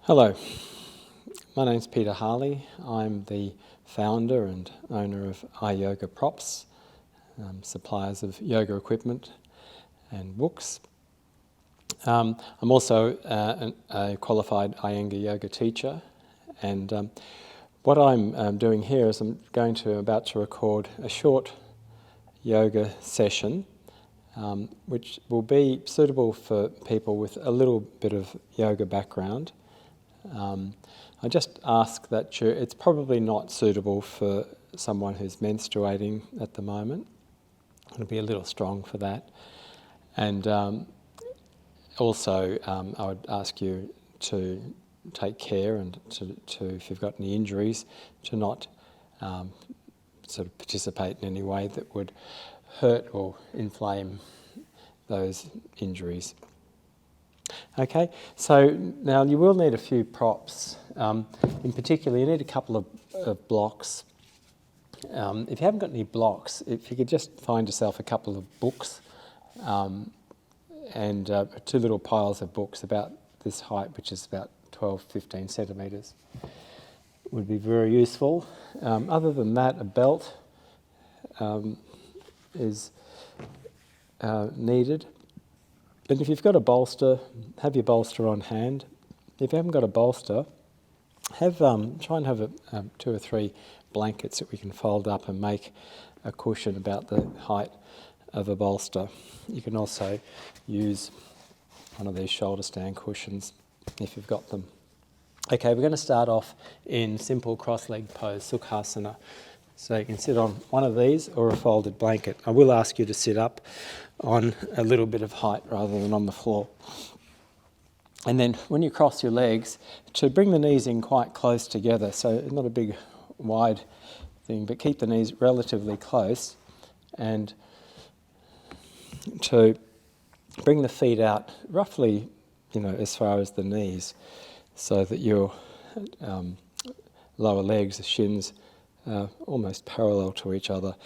Hello, my name's Peter Harley. I'm the founder and owner of iYogaprops, suppliers of yoga equipment and books. I'm also a qualified Iyengar Yoga teacher, and what I'm doing here is I'm about to record a short yoga session which will be suitable for people with a little bit of yoga background. I just ask that it's probably not suitable for someone who's menstruating at the moment. It'll be a little strong for that. And also I would ask you to take care and to if you've got any injuries, to not sort of participate in any way that would hurt or inflame those injuries. Okay, so now you will need a few props. In particular, you need a couple of blocks. If you haven't got any blocks, if you could just find yourself a couple of books and two little piles of books about this height, which is about 12-15 centimetres, would be very useful. Other than that, a belt is needed. And if you've got a bolster, have your bolster on hand. If you haven't got a bolster, try and have 2 or 3 blankets that we can fold up and make a cushion about the height of a bolster. You can also use one of these shoulder stand cushions if you've got them. Okay, we're going to start off in simple cross-legged pose, Sukhasana. So you can sit on one of these or a folded blanket. I will ask you to sit up on a little bit of height rather than on the floor. And then when you cross your legs, to bring the knees in quite close together, so not a big wide thing, but keep the knees relatively close, and to bring the feet out roughly, as far as the knees, so that your lower legs, the shins, almost parallel to each other.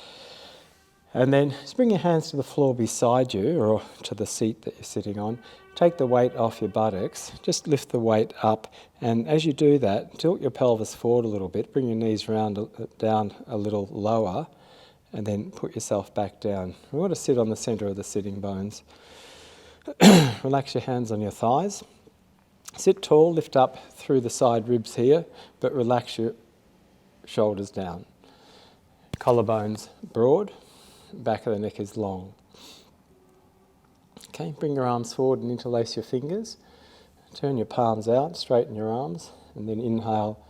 And then just bring your hands to the floor beside you or to the seat that you're sitting on. Take the weight off your buttocks, just lift the weight up, and as you do that, tilt your pelvis forward a little bit, bring your knees down a little lower, and then put yourself back down. We want to sit on the centre of the sitting bones. Relax your hands on your thighs. Sit tall, lift up through the side ribs here, but relax your shoulders down. Collarbones broad, back of the neck is long. Okay, bring your arms forward and interlace your fingers. Turn your palms out, straighten your arms, and then inhale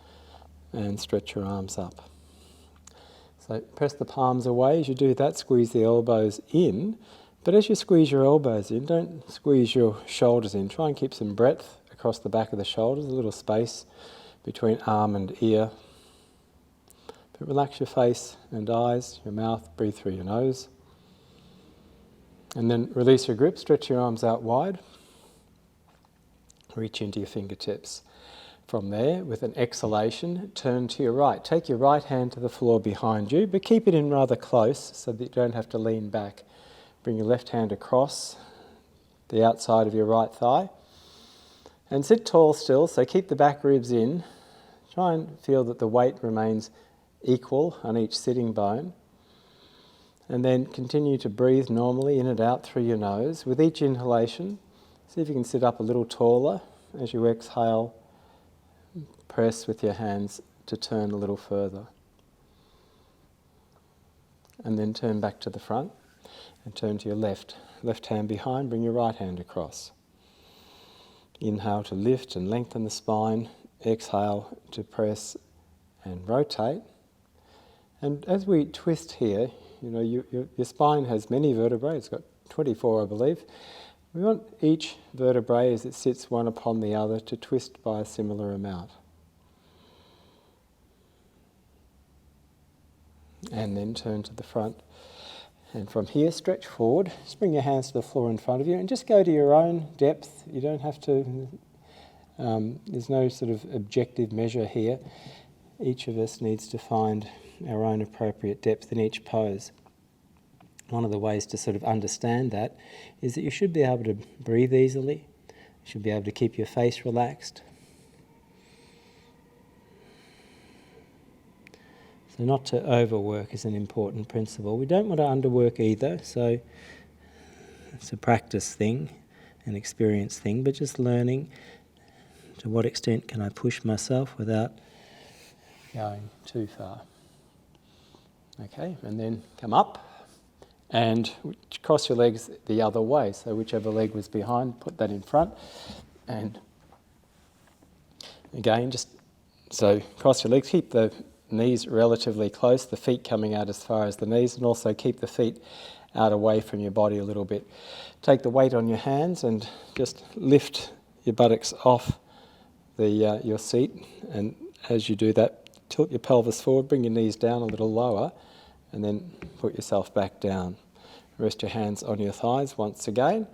and stretch your arms up. So press the palms away. As you do that, squeeze the elbows in. But as you squeeze your elbows in, don't squeeze your shoulders in. Try and keep some breadth across the back of the shoulders, a little space between arm and ear. But relax your face and eyes, your mouth, breathe through your nose. And then release your grip, stretch your arms out wide. Reach into your fingertips. From there, with an exhalation, turn to your right. Take your right hand to the floor behind you, but keep it in rather close so that you don't have to lean back. Bring your left hand across the outside of your right thigh. And sit tall still, so keep the back ribs in. Try and feel that the weight remains equal on each sitting bone. And then continue to breathe normally in and out through your nose. With each inhalation, see if you can sit up a little taller. As you exhale, press with your hands to turn a little further. And then turn back to the front and turn to your left. Left hand behind, bring your right hand across. Inhale to lift and lengthen the spine. Exhale to press and rotate. And as we twist here, your spine has many vertebrae. It's got 24, I believe. We want each vertebrae, as it sits one upon the other, to twist by a similar amount. And then turn to the front. And from here, stretch forward. Just bring your hands to the floor in front of you and just go to your own depth. You don't have to, there's no sort of objective measure here. Each of us needs to find our own appropriate depth in each pose. One of the ways to sort of understand that is that you should be able to breathe easily. You should be able to keep your face relaxed. So not to overwork is an important principle. We don't want to underwork either, so it's a practice thing, an experience thing, but just learning to what extent can I push myself without going too far. Okay, and then come up and cross your legs the other way. So whichever leg was behind, put that in front. And again, just so cross your legs, keep the knees relatively close, the feet coming out as far as the knees, and also keep the feet out away from your body a little bit. Take the weight on your hands and just lift your buttocks off your seat, and as you do that, tilt your pelvis forward, bring your knees down a little lower, and then put yourself back down. Rest your hands on your thighs once again,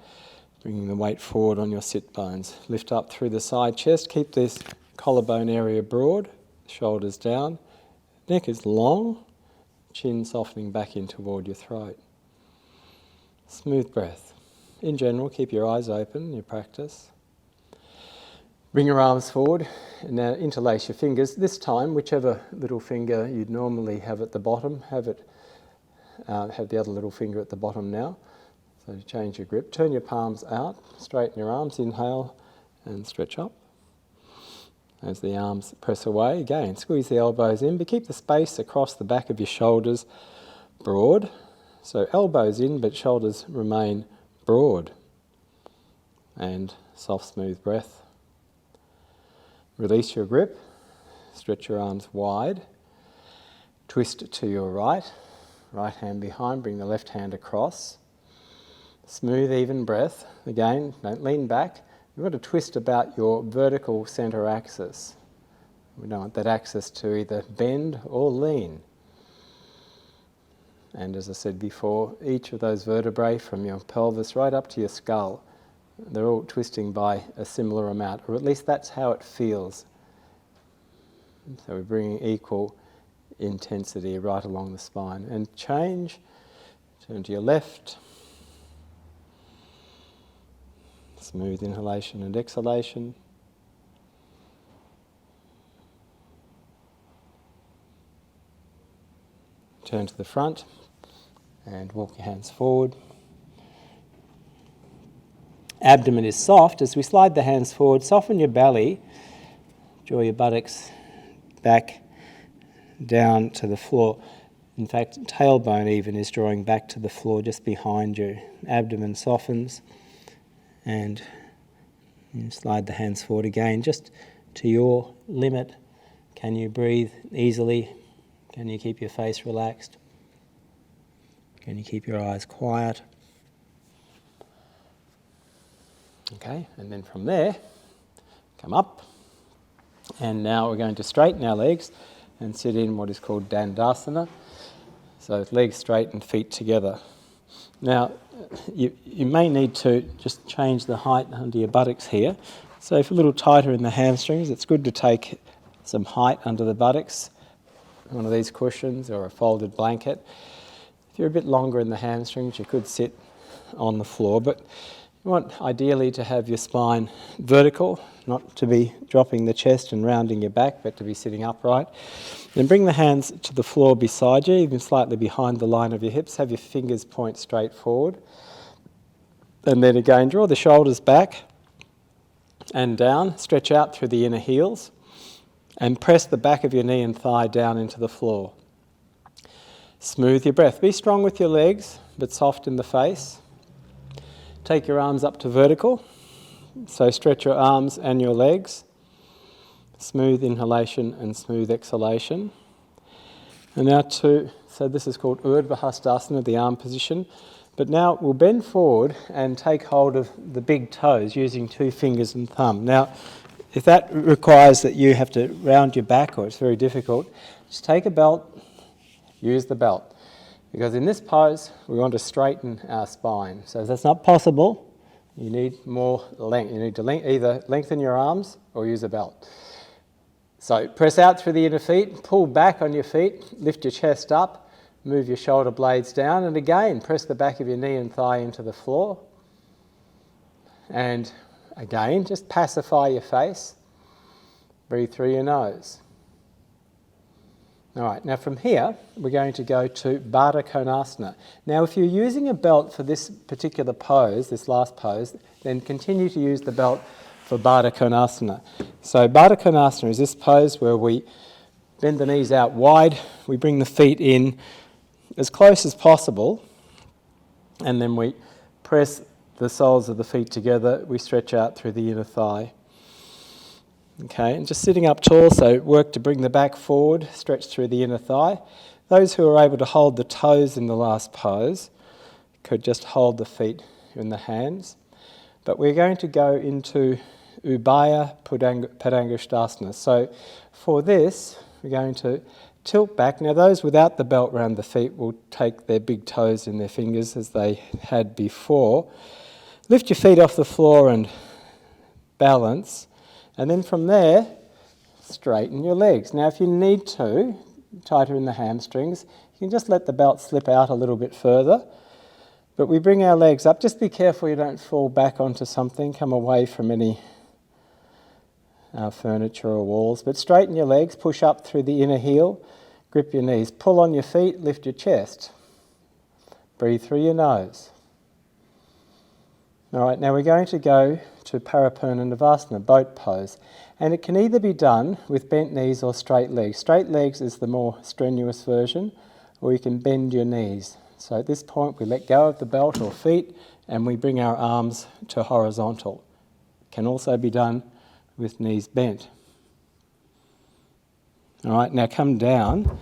bringing the weight forward on your sit bones. Lift up through the side chest, keep this collarbone area broad, shoulders down, neck is long, chin softening back in toward your throat. Smooth breath. In general, keep your eyes open in your practice. Bring your arms forward and now interlace your fingers. This time, whichever little finger you'd normally have at the bottom, have the other little finger at the bottom now. So change your grip. Turn your palms out, straighten your arms, inhale and stretch up. As the arms press away, again, squeeze the elbows in, but keep the space across the back of your shoulders broad. So elbows in, but shoulders remain broad. And soft, smooth breath. Release your grip, stretch your arms wide, twist to your right hand behind, bring the left hand across. Smooth, even breath. Again, don't lean back. You want to twist about your vertical centre axis. We don't want that axis to either bend or lean. And as I said before, each of those vertebrae from your pelvis right up to your skull, they're all twisting by a similar amount, or at least that's how it feels. So we're bringing equal intensity right along the spine. And change, turn to your left. Smooth inhalation and exhalation. Turn to the front and walk your hands forward. Abdomen is soft. As we slide the hands forward, soften your belly, draw your buttocks back down to the floor. In fact, tailbone even is drawing back to the floor just behind you. Abdomen softens and you slide the hands forward again, just to your limit. Can you breathe easily? Can you keep your face relaxed? Can you keep your eyes quiet? Okay, and then from there, come up. And now we're going to straighten our legs and sit in what is called Dandasana. So legs straight and feet together. Now, you may need to just change the height under your buttocks here. So if a little tighter in the hamstrings, it's good to take some height under the buttocks, one of these cushions or a folded blanket. If you're a bit longer in the hamstrings, you could sit on the floor, but you want ideally to have your spine vertical, not to be dropping the chest and rounding your back, but to be sitting upright. Then bring the hands to the floor beside you, even slightly behind the line of your hips. Have your fingers point straight forward. And then again, draw the shoulders back and down. Stretch out through the inner heels and press the back of your knee and thigh down into the floor. Smooth your breath. Be strong with your legs, but soft in the face. Take your arms up to vertical. So stretch your arms and your legs. Smooth inhalation and smooth exhalation. And now so this is called Urdhva Hastasana, the arm position. But now we'll bend forward and take hold of the big toes using 2 fingers and thumb. Now, if that requires that you have to round your back or it's very difficult, just take a belt, use the belt. Because in this pose, we want to straighten our spine. So if that's not possible, you need more length. You need to either lengthen your arms or use a belt. So press out through the inner feet, pull back on your feet, lift your chest up, move your shoulder blades down, and again, press the back of your knee and thigh into the floor. And again, just pacify your face. Breathe through your nose. All right, now from here, we're going to go to Baddha Konasana. Now, if you're using a belt for this particular pose, this last pose, then continue to use the belt for Baddha Konasana. So Baddha Konasana is this pose where we bend the knees out wide, we bring the feet in as close as possible, and then we press the soles of the feet together, we stretch out through the inner thigh. Okay, and just sitting up tall, so work to bring the back forward, stretch through the inner thigh. Those who are able to hold the toes in the last pose could just hold the feet in the hands. But we're going to go into Ubaya Padangusthasana. So for this, we're going to tilt back. Now those without the belt around the feet will take their big toes in their fingers as they had before. Lift your feet off the floor and balance. And then from there, straighten your legs. Now if you need to, tighter in the hamstrings, you can just let the belt slip out a little bit further. But we bring our legs up. Just be careful you don't fall back onto something. Come away from any furniture or walls. But straighten your legs, push up through the inner heel, grip your knees. Pull on your feet, lift your chest. Breathe through your nose. All right, now we're going to go to Parapurna Navasana, boat pose. And it can either be done with bent knees or straight legs. Straight legs is the more strenuous version, or you can bend your knees. So at this point we let go of the belt or feet and we bring our arms to horizontal. It can also be done with knees bent. All right, now come down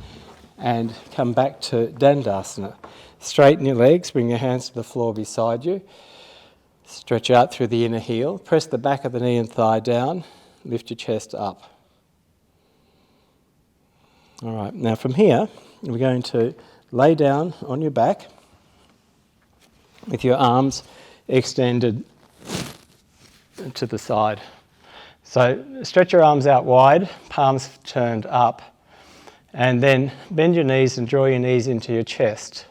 and come back to Dandasana. Straighten your legs, bring your hands to the floor beside you. Stretch out through the inner heel, press the back of the knee and thigh down, lift your chest up. All right, now from here, we're going to lay down on your back with your arms extended to the side. So stretch your arms out wide, palms turned up, and then bend your knees and draw your knees into your chest.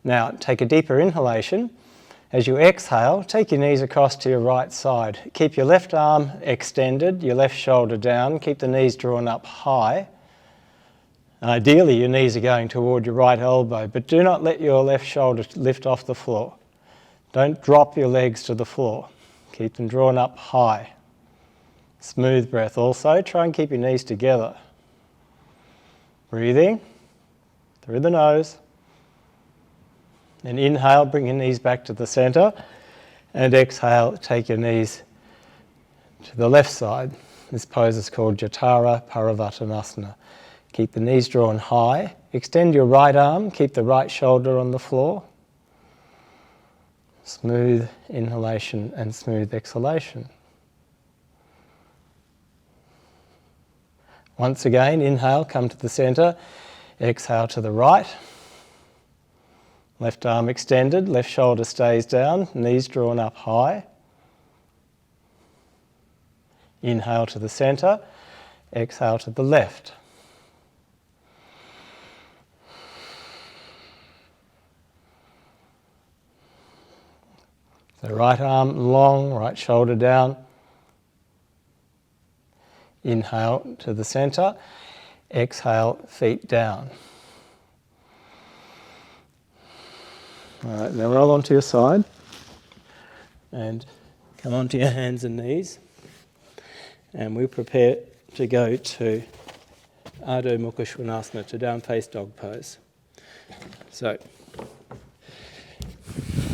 Now take a deeper inhalation. As you exhale, take your knees across to your right side. Keep your left arm extended, your left shoulder down. Keep the knees drawn up high. Ideally, your knees are going toward your right elbow, but do not let your left shoulder lift off the floor. Don't drop your legs to the floor. Keep them drawn up high. Smooth breath also. Try and keep your knees together. Breathing through the nose. And inhale, bring your knees back to the center. And exhale, take your knees to the left side. This pose is called Jatara Parivartanasana. Keep the knees drawn high. Extend your right arm. Keep the right shoulder on the floor. Smooth inhalation and smooth exhalation. Once again, inhale, come to the center. Exhale to the right. Left arm extended, left shoulder stays down, knees drawn up high. Inhale to the center, exhale to the left. So right arm long, right shoulder down. Inhale to the center, exhale, feet down. All right, now roll onto your side and come onto your hands and knees, and we prepare to go to Adho Mukha Svanasana, to down face dog pose. So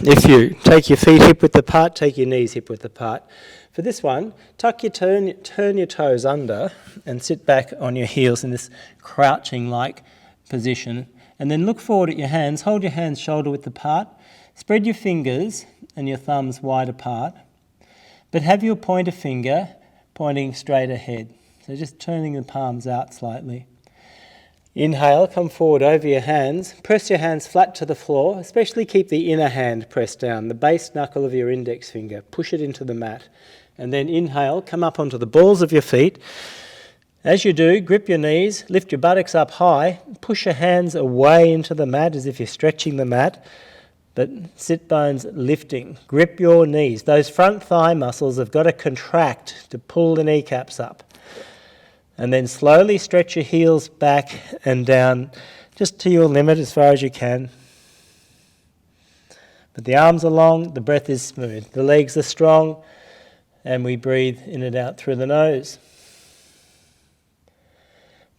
if you take your feet hip width apart, take your knees hip width apart. For this one, turn your toes under and sit back on your heels in this crouching-like position. And then look forward at your hands, hold your hands shoulder width apart, spread your fingers and your thumbs wide apart, but have your pointer finger pointing straight ahead. So just turning the palms out slightly. Inhale, come forward over your hands, press your hands flat to the floor, especially keep the inner hand pressed down, the base knuckle of your index finger, push it into the mat. And then inhale, come up onto the balls of your feet. As you do, grip your knees, lift your buttocks up high, push your hands away into the mat as if you're stretching the mat, but sit bones lifting. Grip your knees. Those front thigh muscles have got to contract to pull the kneecaps up. And then slowly stretch your heels back and down, just to your limit as far as you can. But the arms are long, the breath is smooth. The legs are strong, and we breathe in and out through the nose.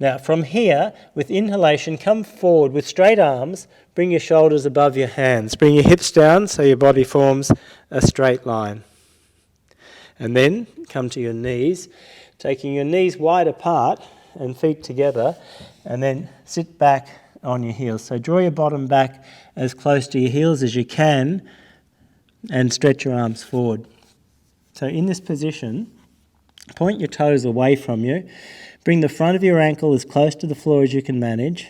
Now from here, with inhalation, come forward with straight arms, bring your shoulders above your hands. Bring your hips down so your body forms a straight line. And then come to your knees, taking your knees wide apart and feet together, and then sit back on your heels. So draw your bottom back as close to your heels as you can and stretch your arms forward. So in this position, point your toes away from you, bring the front of your ankle as close to the floor as you can manage,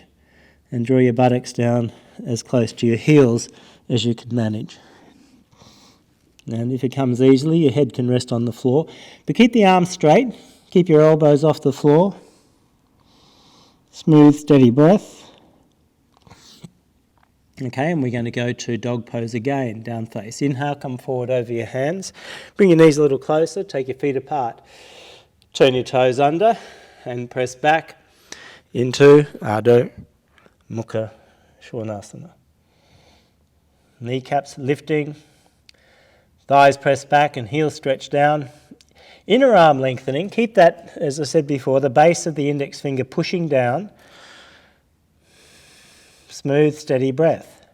and draw your buttocks down as close to your heels as you can manage. And if it comes easily, your head can rest on the floor. But keep the arms straight, keep your elbows off the floor. Smooth, steady breath. Okay, and we're going to go to dog pose again, down face. Inhale, come forward over your hands. Bring your knees a little closer, take your feet apart. Turn your toes under and press back into Adho Mukha Svanasana. Kneecaps lifting, thighs pressed back and heels stretched down. Inner arm lengthening, keep that, as I said before, the base of the index finger pushing down. Smooth, steady breath.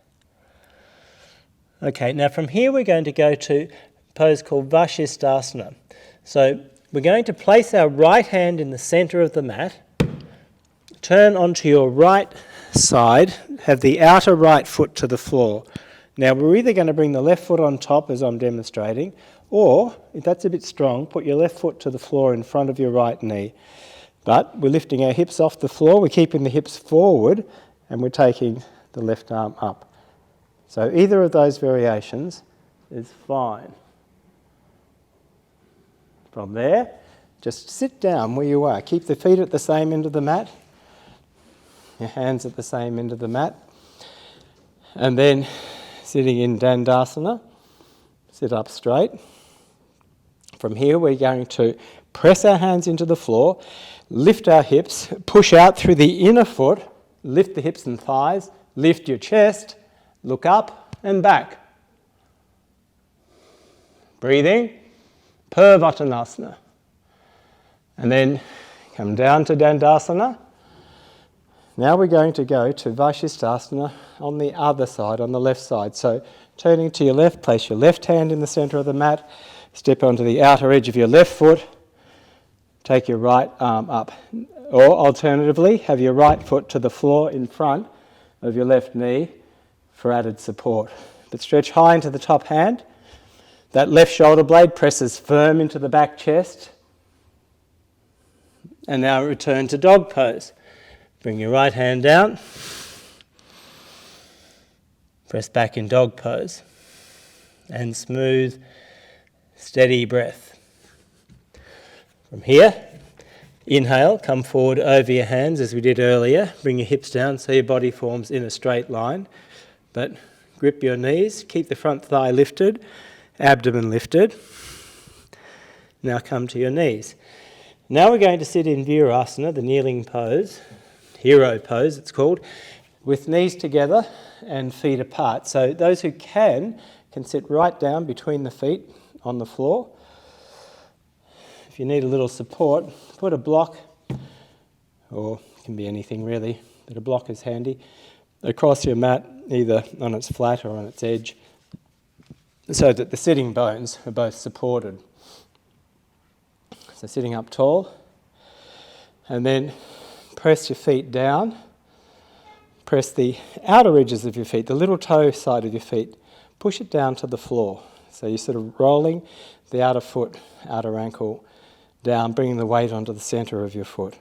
Okay, now from here we're going to go to a pose called Vashisthasana. So we're going to place our right hand in the centre of the mat, turn onto your right side, have the outer right foot to the floor. Now we're either going to bring the left foot on top as I'm demonstrating, or, if that's a bit strong, put your left foot to the floor in front of your right knee. But we're lifting our hips off the floor, we're keeping the hips forward, and we're taking the left arm up. So either of those variations is fine. From there, just sit down where you are. Keep the feet at the same end of the mat, your hands at the same end of the mat. And then sitting in Dandasana, sit up straight. From here we're going to press our hands into the floor, lift our hips, push out through the inner foot, lift the hips and thighs, lift your chest, look up and back. Breathing, Purvattanasana. And then come down to Dandasana. Now we're going to go to Vashisthasana on the other side, on the left side. So turning to your left, place your left hand in the centre of the mat, step onto the outer edge of your left foot, take your right arm up. Or alternatively, have your right foot to the floor in front of your left knee for added support. But stretch high into the top hand. That left shoulder blade presses firm into the back chest. And now return to dog pose. Bring your right hand down. Press back in dog pose. And smooth, steady breath. From here, inhale, come forward over your hands as we did earlier. Bring your hips down so your body forms in a straight line. But grip your knees, keep the front thigh lifted, abdomen lifted. Now come to your knees. Now we're going to sit in Virasana, the kneeling pose, hero pose it's called, with knees together and feet apart. So those who can sit right down between the feet on the floor. If you need a little support, put a block, or it can be anything really, but a block is handy, across your mat, either on its flat or on its edge, so that the sitting bones are both supported. So sitting up tall, and then press your feet down, press the outer edges of your feet, the little toe side of your feet, push it down to the floor. So you're sort of rolling the outer foot, outer ankle down, bringing the weight onto the centre of your foot.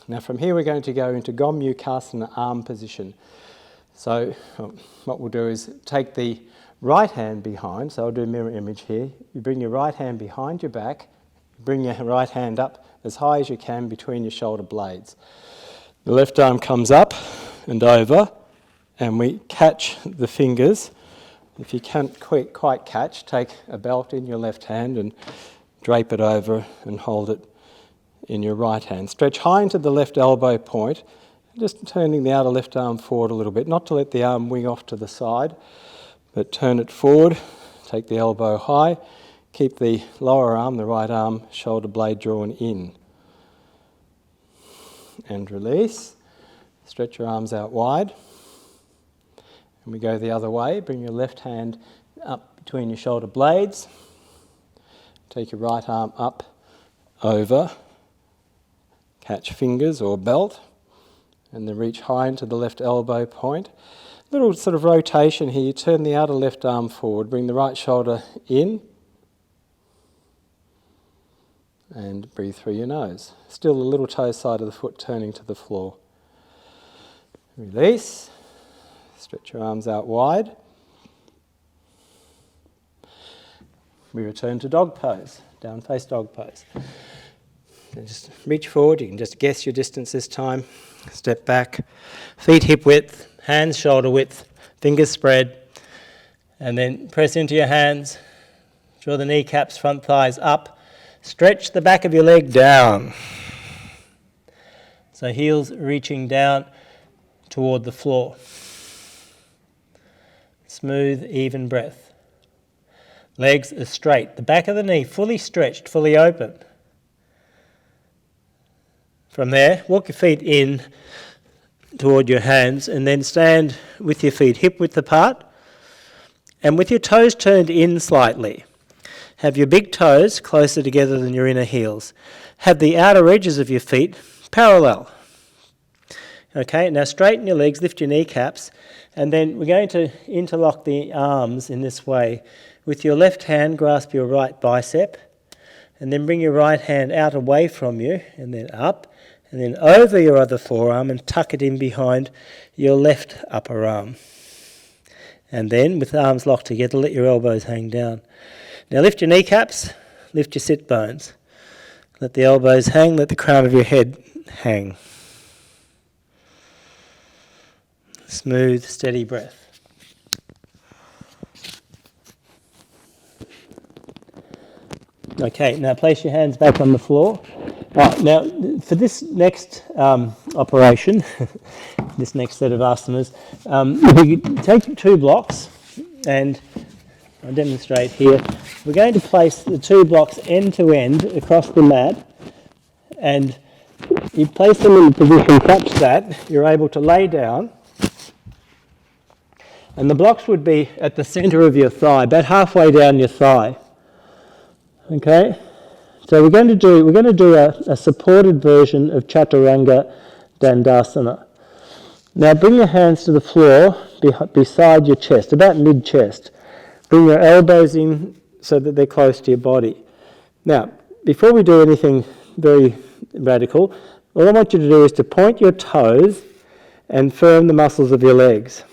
Now from here we're going to go into Gomukhasana arm position. So what we'll do is take the right hand behind, so I'll do a mirror image here. You bring your right hand behind your back, bring your right hand up as high as you can between your shoulder blades. The left arm comes up and over, and we catch the fingers. If you can't quite catch, take a belt in your left hand and drape it over and hold it in your right hand. Stretch high into the left elbow point, just turning the outer left arm forward a little bit, not to let the arm wing off to the side, but turn it forward, take the elbow high, keep the lower arm, the right arm, shoulder blade drawn in. And release. Stretch your arms out wide. And we go the other way. Bring your left hand up between your shoulder blades. Take your right arm up over. Catch fingers or belt. And then reach high into the left elbow point. Little sort of rotation here. You turn the outer left arm forward. Bring the right shoulder in. And breathe through your nose. Still the little toe side of the foot turning to the floor. Release. Stretch your arms out wide. We return to dog pose, down face dog pose. And just reach forward, you can just guess your distance this time. Step back, feet hip width, hands shoulder width, fingers spread. And then press into your hands, draw the kneecaps, front thighs up. Stretch the back of your leg down. So heels reaching down toward the floor. Smooth, even breath. Legs are straight. The back of the knee fully stretched, fully open. From there, walk your feet in toward your hands and then stand with your feet hip width apart and with your toes turned in slightly. Have your big toes closer together than your inner heels. Have the outer edges of your feet parallel. Okay, now straighten your legs, lift your kneecaps, and then we're going to interlock the arms in this way. With your left hand, grasp your right bicep, and then bring your right hand out away from you, and then up, and then over your other forearm, and tuck it in behind your left upper arm. And then, with the arms locked together, let your elbows hang down. Now lift your kneecaps, lift your sit bones. Let the elbows hang, let the crown of your head hang. Smooth, steady breath. Okay, now place your hands back on the floor. Now, for this next operation, this next set of asanas, we take 2 blocks, and I'll demonstrate here. We're going to place the 2 blocks end to end across the mat, and you place them in a position such that you're able to lay down, and the blocks would be at the centre of your thigh, about halfway down your thigh. Okay, so we're going to do a supported version of chaturanga dandasana. Now bring your hands to the floor beside your chest, about mid-chest. Bring your elbows in so that they're close to your body. Now, before we do anything very radical, all I want you to do is to point your toes and firm the muscles of your legs.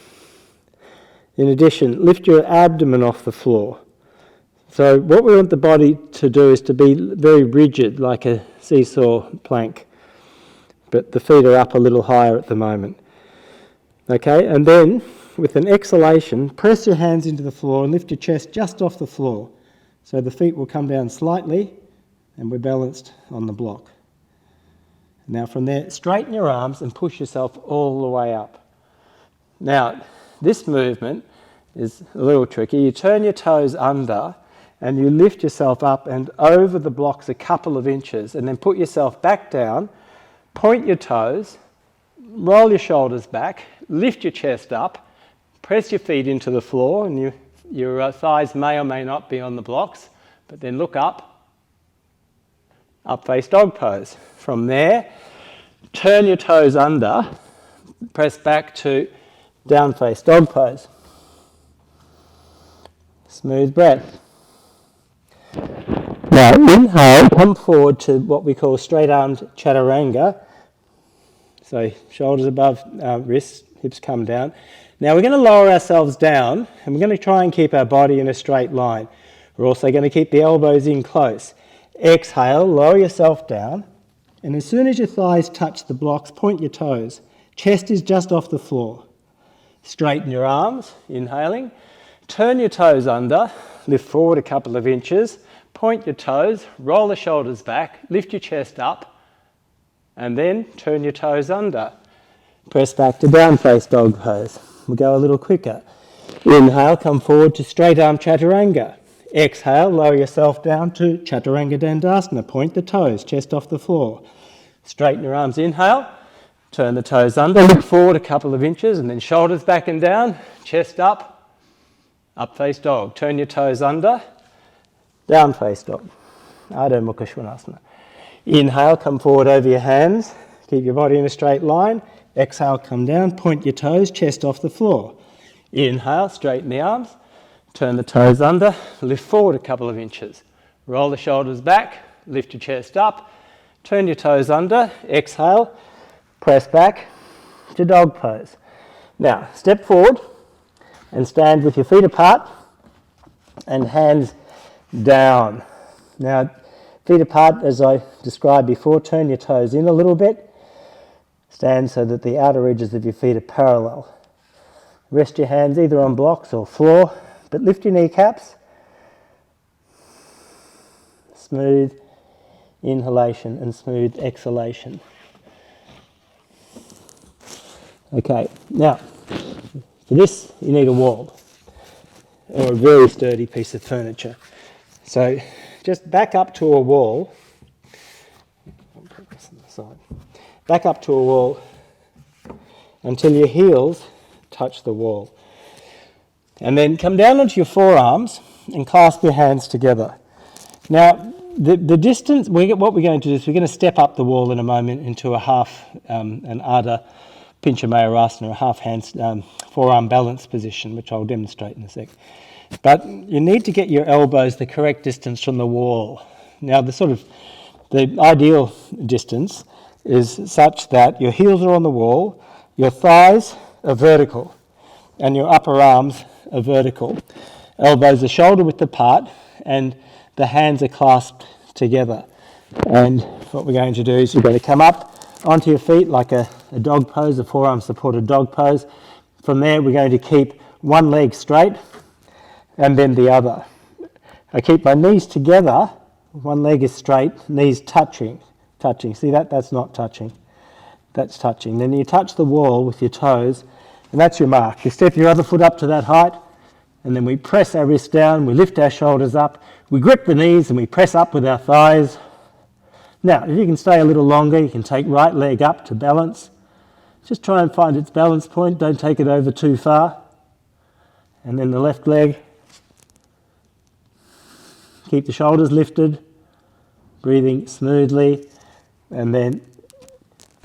In addition, lift your abdomen off the floor. So what we want the body to do is to be very rigid, like a seesaw plank. But the feet are up a little higher at the moment. Okay, and then with an exhalation, press your hands into the floor and lift your chest just off the floor. So the feet will come down slightly and we're balanced on the block. Now from there, straighten your arms and push yourself all the way up. Now, this movement is a little tricky. You turn your toes under and you lift yourself up and over the blocks a couple of inches, and then put yourself back down, point your toes, roll your shoulders back, lift your chest up, press your feet into the floor, and your thighs may or may not be on the blocks, but then look up face dog pose. From there, turn your toes under, press back to down face dog pose. Smooth breath. Now inhale, come forward to what we call straight-armed chaturanga. So shoulders above wrists, hips come down. Now we're going to lower ourselves down and we're going to try and keep our body in a straight line. We're also going to keep the elbows in close. Exhale, lower yourself down, and as soon as your thighs touch the blocks, point your toes. Chest is just off the floor. Straighten your arms, inhaling. Turn your toes under, lift forward a couple of inches, point your toes, roll the shoulders back, lift your chest up, And then turn your toes under. Press back to down face dog pose. We'll go a little quicker. Inhale, come forward to straight arm chaturanga. Exhale, lower yourself down to chaturanga dandasana. Point the toes, chest off the floor. Straighten your arms, inhale. Turn the toes under, look forward a couple of inches, and then shoulders back and down, chest up, up face dog. Turn your toes under, down face dog. Adho Mukha Svanasana. Inhale, come forward over your hands. Keep your body in a straight line. Exhale, come down, point your toes, chest off the floor. Inhale, straighten the arms. Turn the toes under, lift forward a couple of inches. Roll the shoulders back, lift your chest up. Turn your toes under, exhale, press back to dog pose. Now, step forward and stand with your feet apart and hands down. Now, feet apart, as I described before, turn your toes in a little bit. Stand so that the outer edges of your feet are parallel. Rest your hands either on blocks or floor, but lift your kneecaps. Smooth inhalation and smooth exhalation. Okay, now, for this you need a wall or a very sturdy piece of furniture. So just back up to a wall. I'll put this on the side. Back up to a wall until your heels touch the wall. And then come down onto your forearms and clasp your hands together. Now, the distance, what we're going to do is we're going to step up the wall in a moment into a half, an Ardha Pincha Mayurasana, a half hands, forearm balance position, which I'll demonstrate in a sec. But you need to get your elbows the correct distance from the wall. Now, the ideal distance is such that your heels are on the wall, your thighs are vertical, and your upper arms are vertical. Elbows are shoulder width apart, and the hands are clasped together. And what we're going to do is you're going to come up onto your feet like a dog pose, a forearm supported dog pose. From there, we're going to keep one leg straight and then the other. I keep my knees together, one leg is straight, knees touching. See that? That's not touching. That's touching. Then you touch the wall with your toes, and that's your mark. You step your other foot up to that height, and then we press our wrists down, we lift our shoulders up, we grip the knees, and we press up with our thighs. Now, if you can stay a little longer, you can take right leg up to balance. Just try and find its balance point, don't take it over too far. And then the left leg. Keep the shoulders lifted, breathing smoothly, and then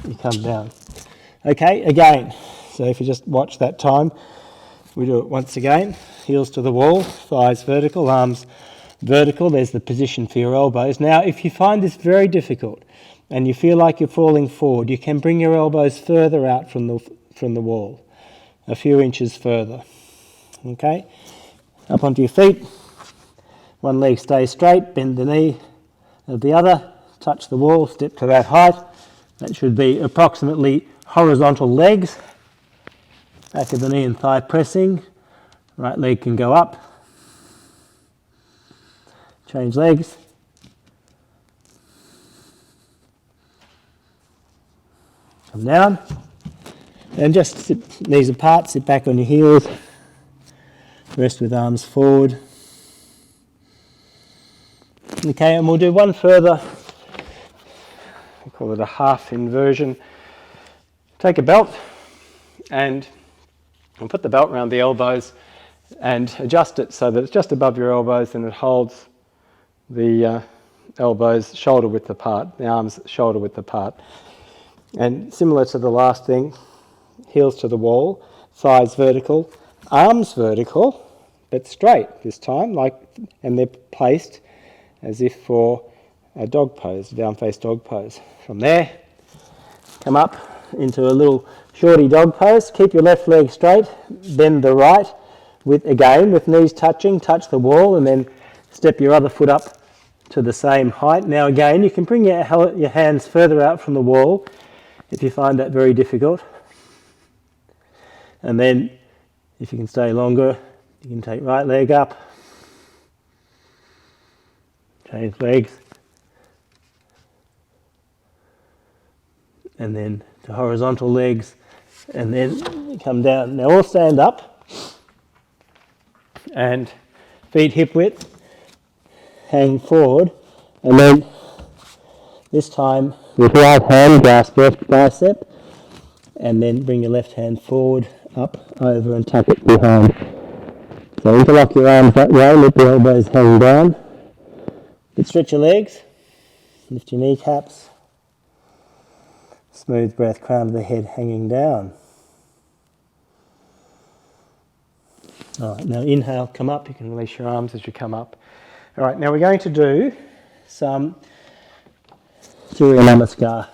you come down. Okay, again, so if you just watch that time, we do it once again. Heels to the wall, thighs vertical, arms vertical. There's the position for your elbows. Now, if you find this very difficult and you feel like you're falling forward, you can bring your elbows further out from the wall, a few inches further. Okay, up onto your feet. One leg stays straight, bend the knee of the other, touch the wall, step to that height. That should be approximately horizontal legs. Back of the knee and thigh pressing. Right leg can go up. Change legs. Come down. And just sit knees apart, sit back on your heels. Rest with arms forward. Okay, and we'll do one further. We call it a half inversion. Take a belt and we'll put the belt around the elbows and adjust it so that it's just above your elbows and it holds the elbows shoulder width apart, the arms shoulder width apart. And similar to the last thing, heels to the wall, thighs vertical, arms vertical, but straight this time, and they're placed as if for a dog pose, down face dog pose. From there, come up into a little shorty dog pose. Keep your left leg straight, bend the right, with knees touching, touch the wall, and then step your other foot up to the same height. Now again, you can bring your hands further out from the wall if you find that very difficult. And then, if you can stay longer, you can take right leg up, change legs, and then to horizontal legs, and then come down. Now all stand up, and feet hip width, hang forward, and then this time with right hand grasp left bicep, and then bring your left hand forward, up, over, and tuck it behind. So interlock your arms that way, let the elbows hang down. But stretch your legs, lift your kneecaps, smooth breath, crown of the head hanging down. All right, now inhale, come up. You can release your arms as you come up. All right, now we're going to do some Surya Namaskar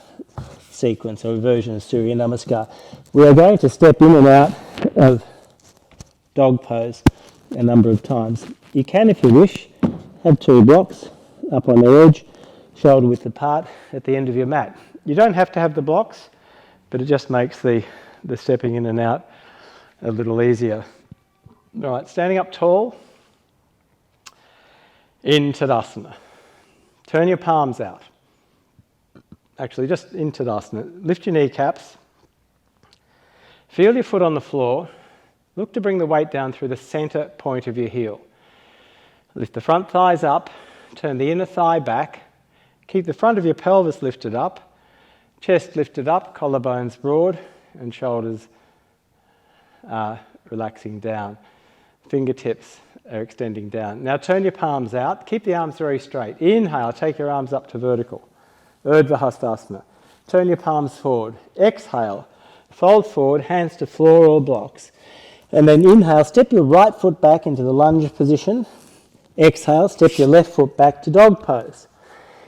sequence, or version of Surya Namaskar. We are going to step in and out of dog pose a number of times. You can, if you wish, have 2 blocks up on the edge, shoulder width apart at the end of your mat. You don't have to have the blocks, but it just makes the stepping in and out a little easier. All right, standing up tall in Tadasana. Turn your palms out. Actually, just in Tadasana. Lift your kneecaps. Feel your foot on the floor. Look to bring the weight down through the center point of your heel. Lift the front thighs up. Turn the inner thigh back. Keep the front of your pelvis lifted up. Chest lifted up, collarbones broad, and shoulders relaxing down. Fingertips are extending down. Now turn your palms out. Keep the arms very straight. Inhale, take your arms up to vertical. Urdhva Hastasana. Turn your palms forward. Exhale, fold forward, hands to floor or blocks. And then inhale, step your right foot back into the lunge position. Exhale, step your left foot back to dog pose.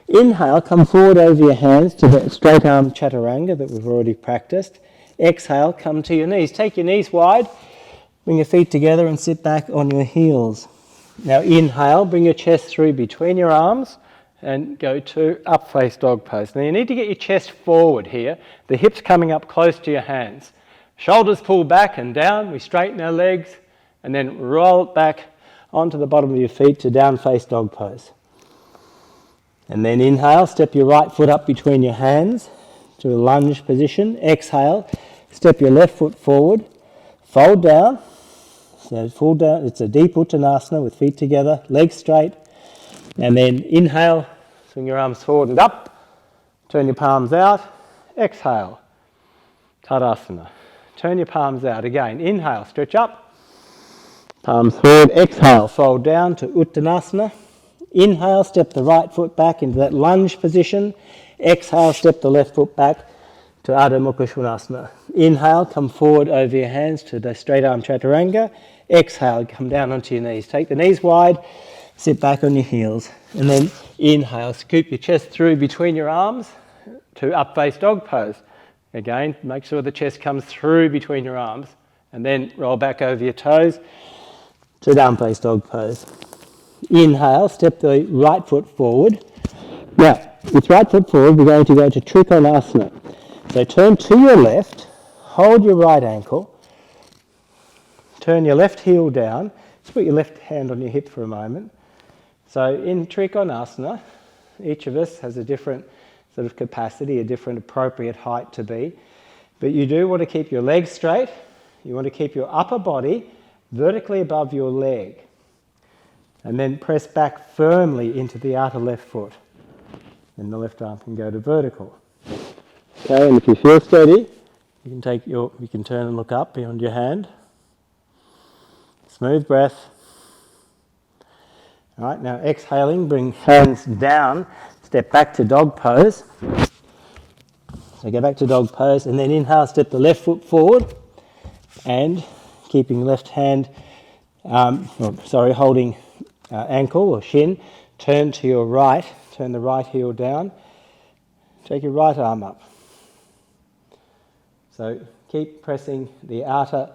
Inhale, come forward over your hands to the straight arm chaturanga that we've already practiced. Exhale, come to your knees. Take your knees wide, bring your feet together and sit back on your heels. Now inhale, bring your chest through between your arms and go to up face dog pose. Now you need to get your chest forward here, the hips coming up close to your hands. Shoulders pull back and down, we straighten our legs and then roll it back onto the bottom of your feet to down face dog pose. And then inhale, step your right foot up between your hands to a lunge position. Exhale, step your left foot forward, fold down. So fall down, it's a deep Uttanasana with feet together, legs straight. And then inhale, swing your arms forward and up. Turn your palms out. Exhale, Tadasana. Turn your palms out again. Inhale, stretch up. Palms forward. Exhale, fold down to Uttanasana. Inhale, step the right foot back into that lunge position. Exhale, step the left foot back to Adho Mukha Svanasana. Inhale, come forward over your hands to the straight arm chaturanga. Exhale, come down onto your knees. Take the knees wide, sit back on your heels. And then inhale, scoop your chest through between your arms to up face dog pose. Again, make sure the chest comes through between your arms. And then roll back over your toes to down face dog pose. Inhale, step the right foot forward. Now, with right foot forward, we're going to go to Trikonasana. So turn to your left, hold your right ankle, turn your left heel down, just put your left hand on your hip for a moment. So in Trikonasana, each of us has a different sort of capacity, a different appropriate height to be. But you do want to keep your legs straight, you want to keep your upper body vertically above your leg. And then press back firmly into the outer left foot. And the left arm can go to vertical. Okay, and if you feel steady, you can turn and look up beyond your hand. Smooth breath. All right, now exhaling, bring hands down, step back to dog pose. So go back to dog pose, and then inhale, step the left foot forward, and keeping left hand, holding ankle or shin, turn to your right, turn the right heel down, take your right arm up. So keep pressing the outer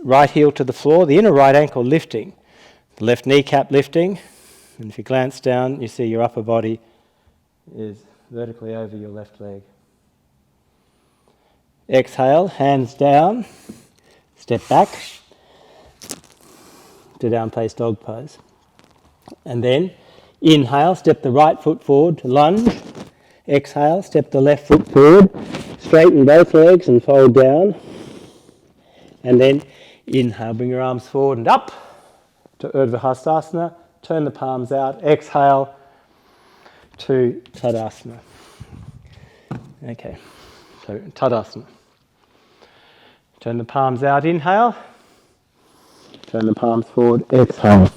right heel to the floor, the inner right ankle lifting, the left kneecap lifting, and if you glance down, you see your upper body is vertically over your left leg. Exhale, hands down, step back to down face dog pose. And then inhale, step the right foot forward to lunge. Exhale, step the left foot forward, straighten both legs and fold down. And then inhale, bring your arms forward and up to Urdhva Hastasana. Turn the palms out. Exhale to Tadasana. Okay, so Tadasana. Turn the palms out, inhale. Turn the palms forward, exhale.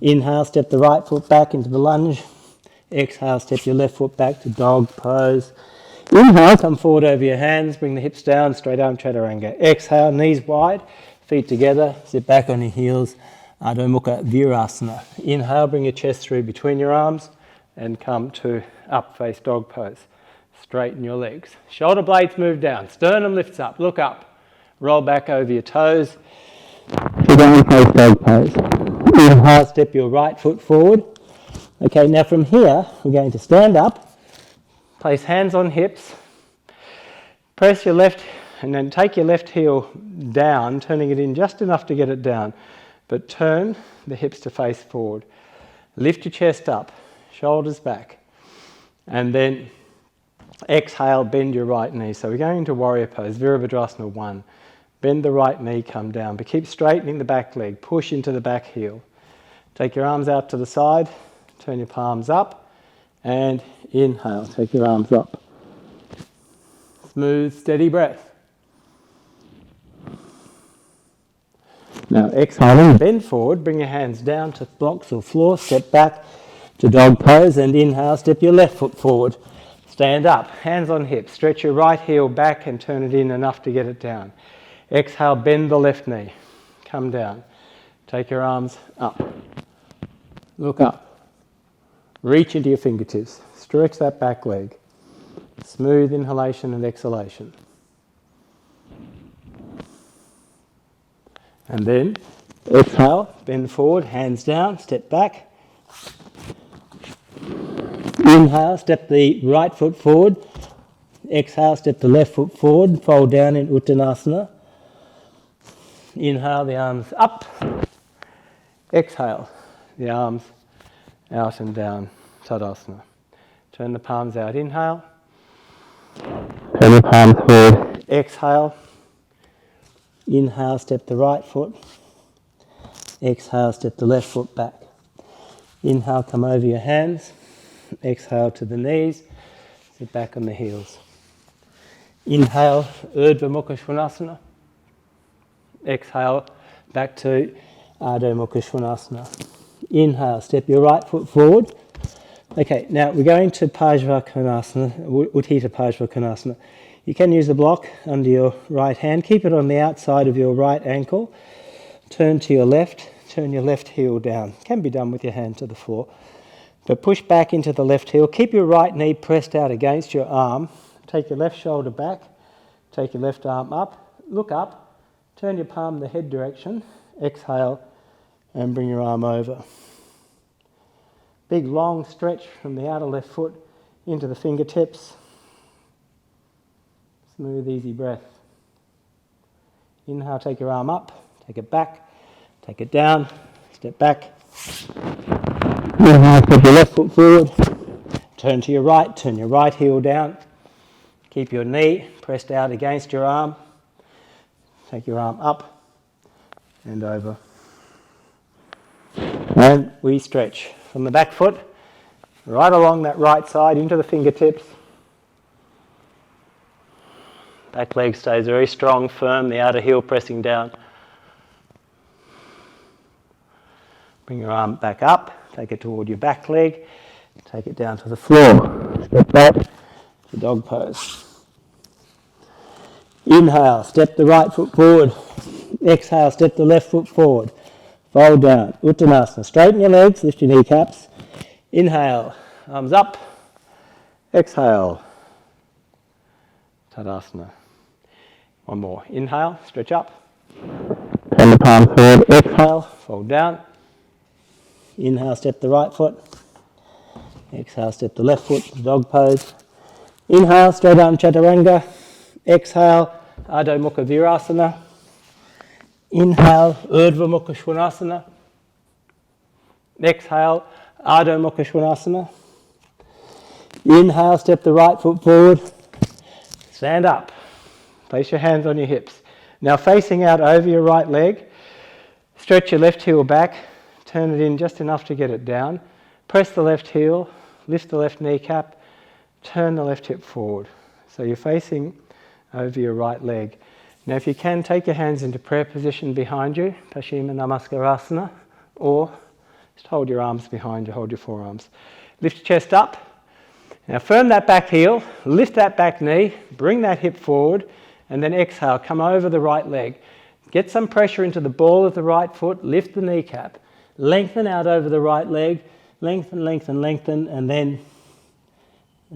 Inhale, step the right foot back into the lunge. Exhale, step your left foot back to dog pose. Inhale, come forward over your hands, bring the hips down, straight arm chaturanga. Exhale, knees wide, feet together, sit back on your heels, Adho Mukha Virasana. Inhale, bring your chest through between your arms and come to up face dog pose. Straighten your legs. Shoulder blades move down, sternum lifts up, look up, roll back over your toes. Sit down, face dog pose. Inhale, step your right foot forward. Okay, now from here, we're going to stand up, place hands on hips, press your left, and then take your left heel down, turning it in just enough to get it down, but turn the hips to face forward. Lift your chest up, shoulders back, and then exhale, bend your right knee. So we're going into warrior pose, Virabhadrasana 1. Bend the right knee, come down, but keep straightening the back leg, push into the back heel. Take your arms out to the side, turn your palms up, and inhale, take your arms up. Smooth, steady breath. Now exhaling, bend forward, bring your hands down to blocks or floor, step back to dog pose, and inhale, step your left foot forward. Stand up, hands on hips, stretch your right heel back and turn it in enough to get it down. Exhale, bend the left knee, come down. Take your arms up, look up, reach into your fingertips, stretch that back leg. Smooth inhalation and exhalation. And then exhale, bend forward, hands down, step back. Inhale, step the right foot forward. Exhale, step the left foot forward, fold down in Uttanasana. Inhale, the arms up. Exhale, the arms out and down, Tadasana. Turn the palms out, inhale. Turn the palms forward. Exhale. Inhale, step the right foot. Exhale, step the left foot back. Inhale, come over your hands. Exhale to the knees. Sit back on the heels. Inhale, Urdhva Mukha Svanasana. Exhale, back to Adho Mukha Svanasana. Inhale, step your right foot forward. Okay, now we're going to Pajvakonasana, Utthita Pajvakonasana. You can use a block under your right hand. Keep it on the outside of your right ankle. Turn to your left. Turn your left heel down. Can be done with your hand to the floor. But push back into the left heel. Keep your right knee pressed out against your arm. Take your left shoulder back. Take your left arm up. Look up. Turn your palm the head direction. Exhale and bring your arm over. Big long stretch from the outer left foot into the fingertips. Smooth, easy breath. Inhale, take your arm up, take it back, take it down, step back. Inhale, put your left foot forward, turn to your right heel down. Keep your knee pressed out against your arm. Take your arm up and over. And we stretch from the back foot right along that right side into the fingertips. Back leg stays very strong, firm, the outer heel pressing down. Bring your arm back up, take it toward your back leg, take it down to the floor. Step back to dog pose. Inhale, step the right foot forward. Exhale, step the left foot forward. Fold down, Uttanasana. Straighten your legs, lift your kneecaps. Inhale, arms up. Exhale, Tadasana. One more. Inhale, stretch up. Turn the palm forward. Exhale, fold down. Inhale, step the right foot. Exhale, step the left foot, dog pose. Inhale, straight arm chaturanga. Exhale, Adho Mukha Virasana. Inhale, Urdhva Mukha Svanasana. Exhale, Adho Mukha Svanasana. Inhale, step the right foot forward. Stand up. Place your hands on your hips. Now facing out over your right leg, stretch your left heel back, turn it in just enough to get it down. Press the left heel, lift the left kneecap, turn the left hip forward. So you're facing over your right leg. Now if you can, take your hands into prayer position behind you, Paschima Namaskarasana, or just hold your arms behind you, hold your forearms. Lift your chest up. Now firm that back heel, lift that back knee, bring that hip forward, and then exhale, come over the right leg. Get some pressure into the ball of the right foot, lift the kneecap, lengthen out over the right leg, lengthen, lengthen, lengthen, and then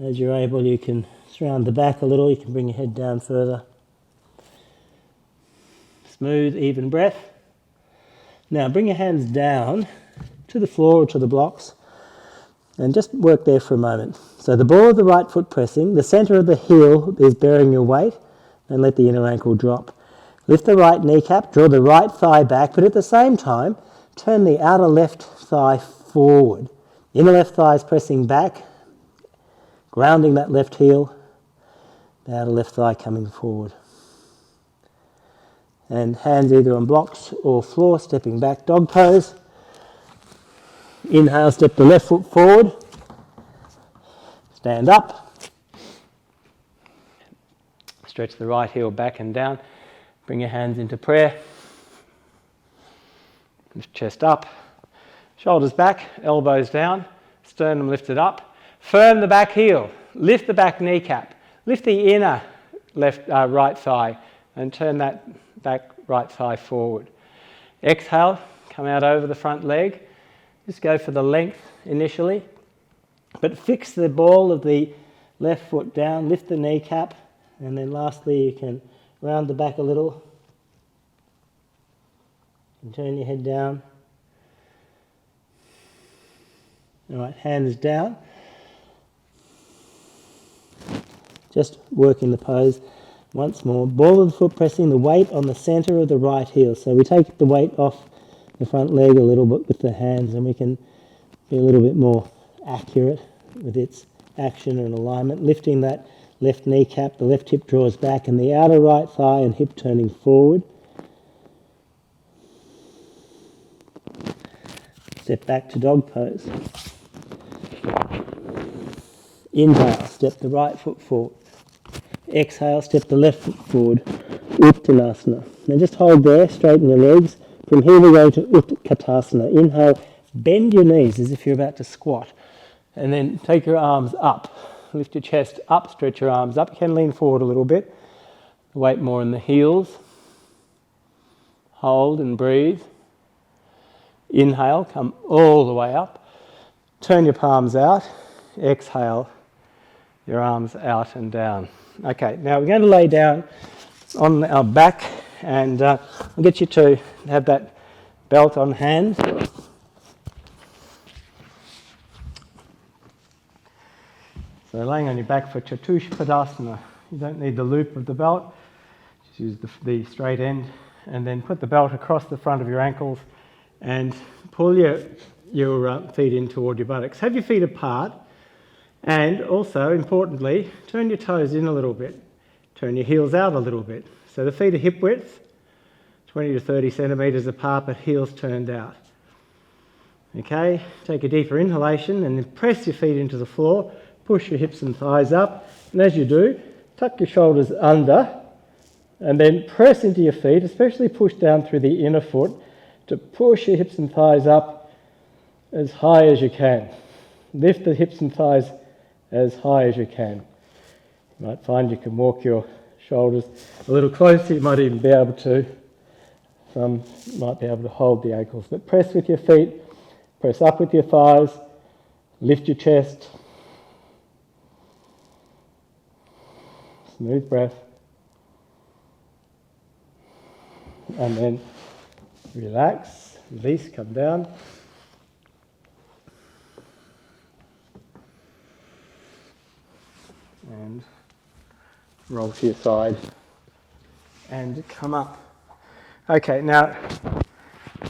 as you're able you can surround the back a little, you can bring your head down further. Smooth, even breath. Now bring your hands down to the floor or to the blocks and just work there for a moment. So the ball of the right foot pressing, the centre of the heel is bearing your weight, and let the inner ankle drop. Lift the right kneecap, draw the right thigh back, but at the same time, turn the outer left thigh forward. Inner left thigh is pressing back, grounding that left heel, the outer left thigh coming forward. And hands either on blocks or floor, stepping back, dog pose. Inhale, step the left foot forward. Stand up. Stretch the right heel back and down. Bring your hands into prayer. Lift chest up. Shoulders back, elbows down, sternum lifted up. Firm the back heel. Lift the back kneecap. Lift the inner right thigh and turn that back right thigh forward. Exhale, come out over the front leg. Just go for the length initially, but fix the ball of the left foot down, lift the kneecap, and then lastly you can round the back a little and turn your head down. All right, hands down. Just working the pose once more. Ball of the foot pressing the weight on the centre of the right heel. So we take the weight off the front leg a little bit with the hands, and we can be a little bit more accurate with its action and alignment. Lifting that left kneecap, the left hip draws back, and the outer right thigh and hip turning forward. Step back to dog pose. Inhale, step the right foot forward. Exhale, step the left foot forward. Uttanasana. Now just hold there, straighten your legs. From here we go to Utkatasana. Inhale, bend your knees as if you're about to squat. And then take your arms up. Lift your chest up, stretch your arms up. You can lean forward a little bit. Weight more in the heels. Hold and breathe. Inhale, come all the way up. Turn your palms out. Exhale, your arms out and down. Okay, now we're going to lay down on our back, and I'll get you to have that belt on hand. So laying on your back for Chaturanga. You don't need the loop of the belt, just use the straight end, and then put the belt across the front of your ankles and pull your feet in toward your buttocks. Have your feet apart, and also, importantly, turn your toes in a little bit. Turn your heels out a little bit. So the feet are hip width, 20 to 30 centimetres apart, but heels turned out. Okay, take a deeper inhalation and then press your feet into the floor. Push your hips and thighs up, and as you do, tuck your shoulders under, and then press into your feet, especially push down through the inner foot, to push your hips and thighs up as high as you can. Lift the hips and thighs as high as you can. You might find you can walk your shoulders a little closer, you might even be able to. Some might be able to hold the ankles, but press with your feet, press up with your thighs, lift your chest. Smooth breath. And then relax, release, come down. And roll to your side and come up. Okay, now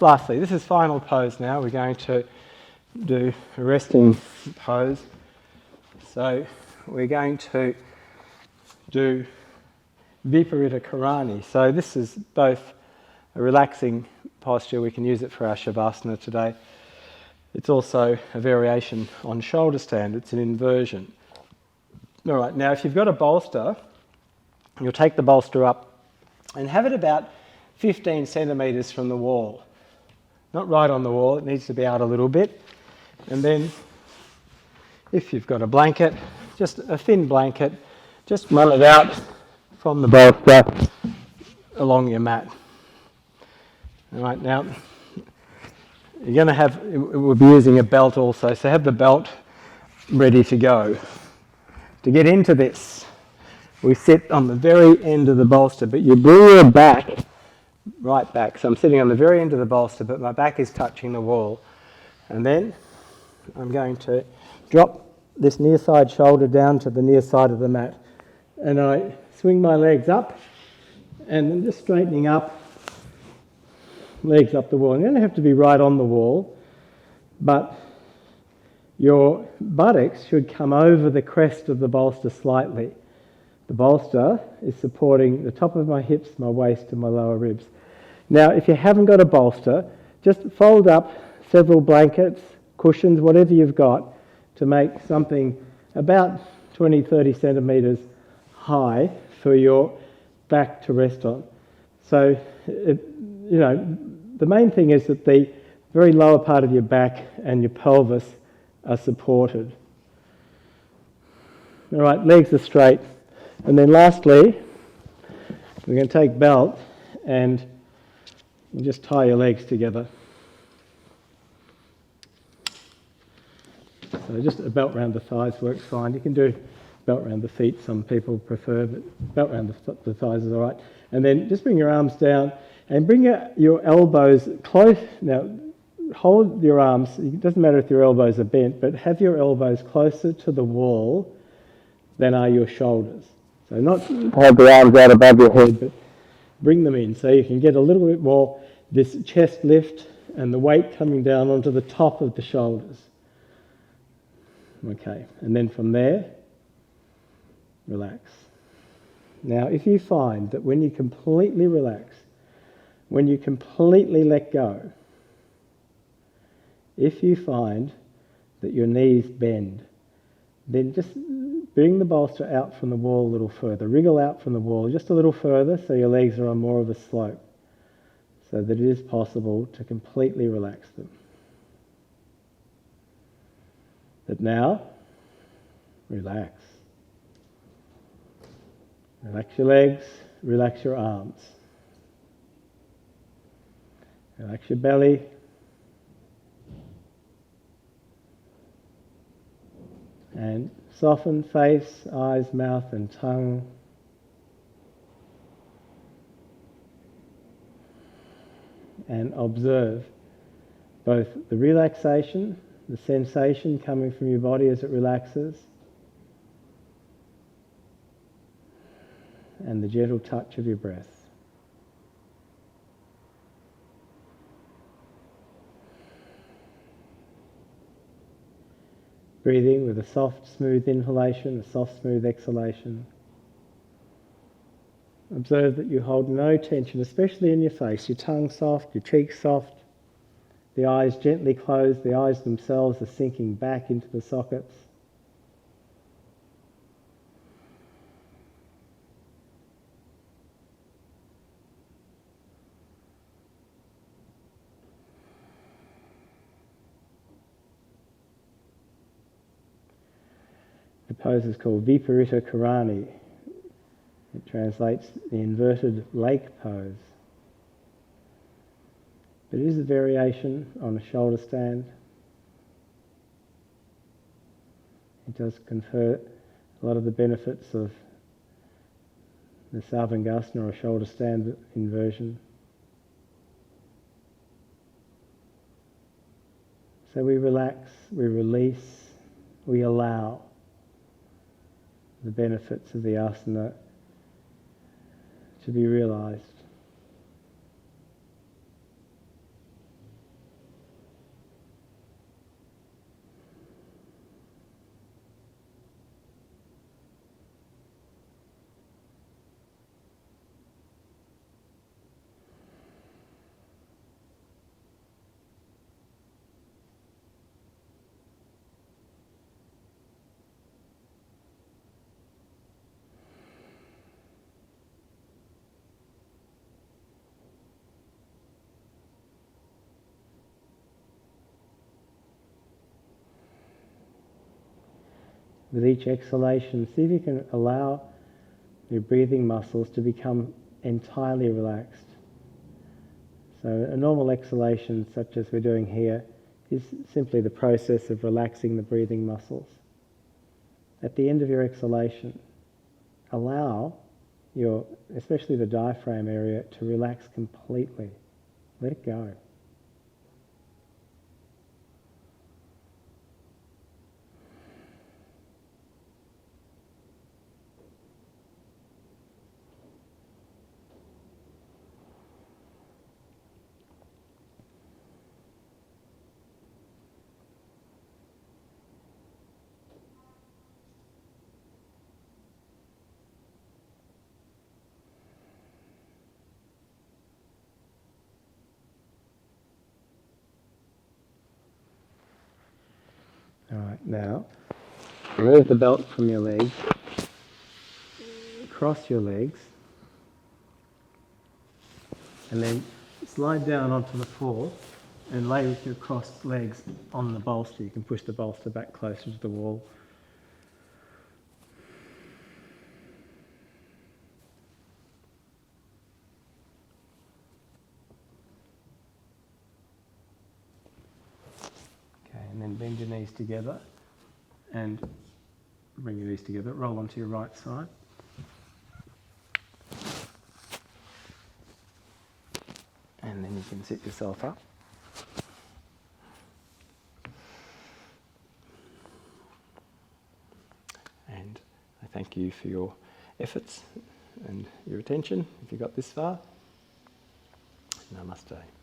lastly, this is final pose now. We're going to do a resting pose. So we're going to do Viparita Karani. So this is both a relaxing posture, we can use it for our Shavasana today. It's also a variation on shoulder stand, it's an inversion. All right, now if you've got a bolster, you'll take the bolster up and have it about 15 centimetres from the wall. Not right on the wall, it needs to be out a little bit. And then if you've got a blanket, just a thin blanket, just run it out from the bolster along your mat. All right, now you're going to have, we'll be using a belt also, so have the belt ready to go. To get into this, we sit on the very end of the bolster, but you bring your back right back. So I'm sitting on the very end of the bolster, but my back is touching the wall. And then I'm going to drop this near side shoulder down to the near side of the mat. And I swing my legs up, and then just straightening up, legs up the wall. You don't have to be right on the wall, but your buttocks should come over the crest of the bolster slightly. The bolster is supporting the top of my hips, my waist and my lower ribs. Now, if you haven't got a bolster, just fold up several blankets, cushions, whatever you've got, to make something about 20-30 centimetres high for your back to rest on. So, the main thing is that the very lower part of your back and your pelvis are supported. All right, legs are straight. And then lastly, we're going to take belt and you just tie your legs together. So just a belt around the thighs works fine. You can do belt around the feet, some people prefer, but belt around the thighs is all right. And then just bring your arms down and bring your elbows close. Now, hold your arms, it doesn't matter if your elbows are bent, but have your elbows closer to the wall than are your shoulders. So not hold the arms out above your head, but bring them in so you can get a little bit more this chest lift and the weight coming down onto the top of the shoulders. Okay, and then from there, relax. Now, if you find that when you completely relax, when you completely let go, if you find that your knees bend, then just bring the bolster out from the wall a little further. Wriggle out from the wall just a little further so your legs are on more of a slope, so that it is possible to completely relax them. But now, relax. Relax your legs, relax your arms. Relax your belly. And soften face, eyes, mouth and tongue. And observe both the relaxation, the sensation coming from your body as it relaxes, and the gentle touch of your breath. Breathing with a soft, smooth inhalation, a soft, smooth exhalation. Observe that you hold no tension, especially in your face. Your tongue soft, your cheeks soft, the eyes gently closed, the eyes themselves are sinking back into the sockets. The pose is called Viparita Karani. It translates the inverted lake pose. But it is a variation on a shoulder stand. It does confer a lot of the benefits of the Sarvangasana or shoulder stand inversion. So we relax, we release, we allow the benefits of the asana to be realized. With each exhalation, see if you can allow your breathing muscles to become entirely relaxed. So a normal exhalation, such as we're doing here, is simply the process of relaxing the breathing muscles. At the end of your exhalation, allow especially the diaphragm area, to relax completely. Let it go. All right, now remove the belt from your legs, cross your legs, and then slide down onto the floor and lay with your crossed legs on the bolster. You can push the bolster back closer to the wall. Okay, and then bend your knees together and bring your knees together. Roll onto your right side. And then you can sit yourself up. And I thank you for your efforts and your attention if you got this far. Namaste.